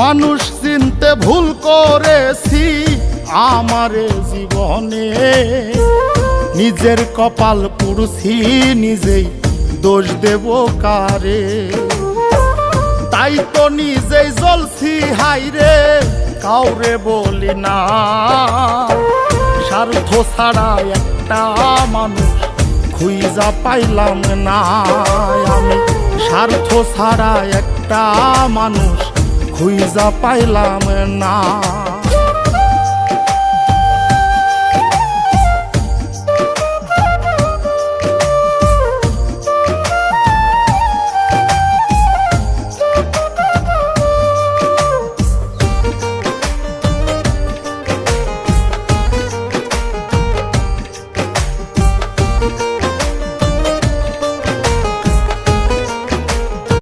মানুষ চিনতে ভুল করেছি আমারে জীবনে, নিজের কপাল পুড়ছি নিজেই দোষ দেব কারে। তাই তো নিজেই জ্বলছি হাইরে কাউরে বলি না, স্বার্থ ছাড়া একটা মানুষ খুঁজা পাইলাম না। আমি স্বার্থ ছাড়া একটা মানুষ খুঁজা পাইলাম না।